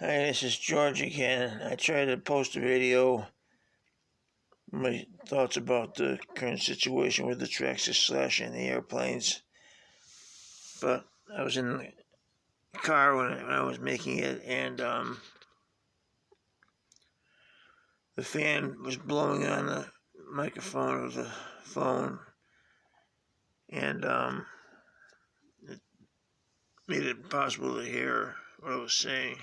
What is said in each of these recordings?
Hi, this is George again. I tried to post a video, my thoughts about the current situation with the Traxxas Slash and the airplanes, but I was in the car when I was making it, and the fan was blowing on the microphone of the phone, and it made it impossible to hear what I was saying.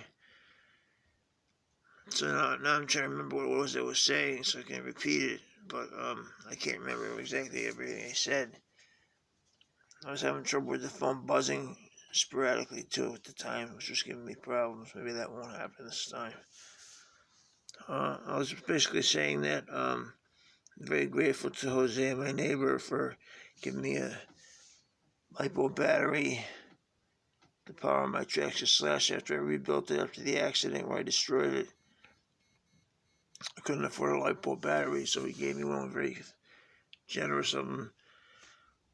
So now I'm trying to remember what it was I was saying so I can repeat it, but I can't remember exactly everything I said. I was having trouble with the phone buzzing sporadically too at the time, which was giving me problems. Maybe that won't happen this time. I was basically saying that I'm very grateful to Jose, my neighbor, for giving me a LiPo battery to power my Traxxas Slash after I rebuilt it after the accident where I destroyed it. I couldn't afford a LiPo battery, so he gave me one, very generous of him.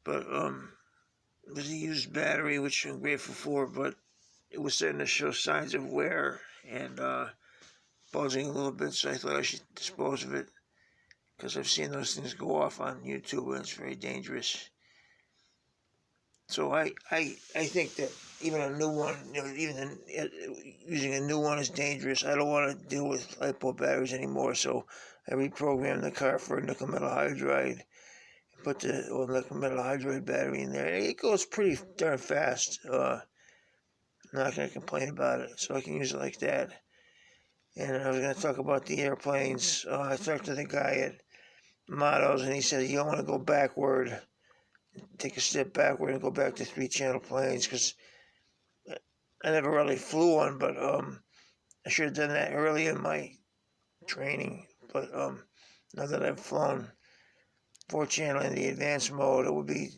But it was a used battery, which I'm grateful for, but it was starting to show signs of wear and buzzing a little bit, so I thought I should dispose of it, because I've seen those things go off on YouTube and it's very dangerous. So I think that even a new one, using a new one is dangerous. I don't want to deal with LiPo batteries anymore, so I reprogrammed the car for nickel metal hydride, put the old nickel metal hydride battery in there. It goes pretty darn fast. I'm not going to complain about it, so I can use it like that. And I was going to talk about the airplanes. I talked to the guy at Models, and he said, you don't want to go backward, take a step backward and go back to 3-channel planes, because I never really flew one, but I should have done that early in my training. But now that I've flown 4-channel in the advanced mode, it would be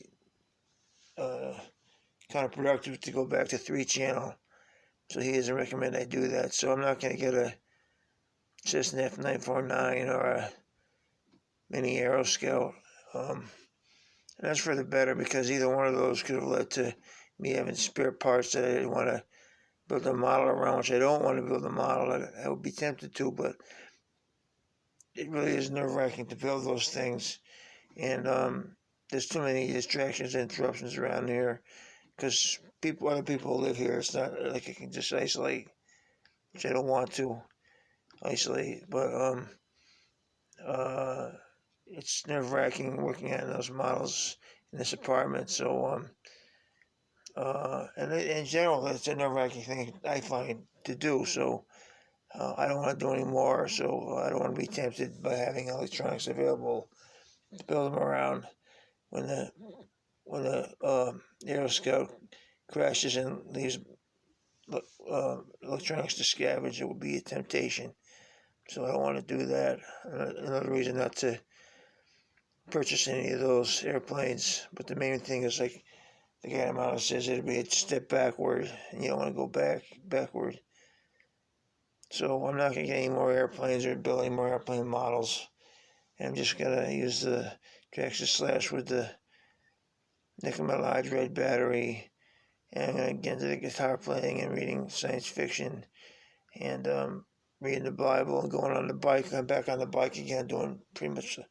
counterproductive to go back to 3-channel. So he doesn't recommend I do that. So I'm not going to get a Cessna F949 or a Mini Aeroscout. And that's for the better, because either one of those could have led to me having spare parts that I didn't want to build a model around, which I don't want to build a model. I would be tempted to, but it really is nerve-wracking to build those things. And there's too many distractions and interruptions around here, because other people live here. It's not like I can just isolate, which I don't want to isolate. But it's nerve-wracking working on those models in this apartment. So and in general, it's a nerve-wracking thing I find to do. So I don't want to do any more. So I don't want to be tempted by having electronics available to build them around. When the Aeroscout crashes and leaves electronics to scavenge, it would be a temptation. So I don't want to do that. Another reason not to purchase any of those airplanes. But the main thing is, like the guy model says, it'll be a step backward, and you don't want to go backward. So I'm not going to get any more airplanes or build any more airplane models. I'm just going to use the Traxxas Slash with the nickel metal hydride battery, and I'm going to get into the guitar playing and reading science fiction, and reading the Bible, and going on the bike. I'm back on the bike again, doing pretty much a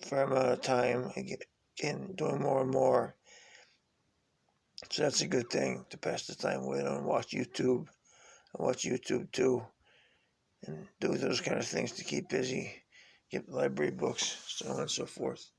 fair amount of time, again, doing more and more. So that's a good thing to pass the time with, and watch YouTube. I watch YouTube too, and do those kind of things to keep busy, get library books, so on and so forth.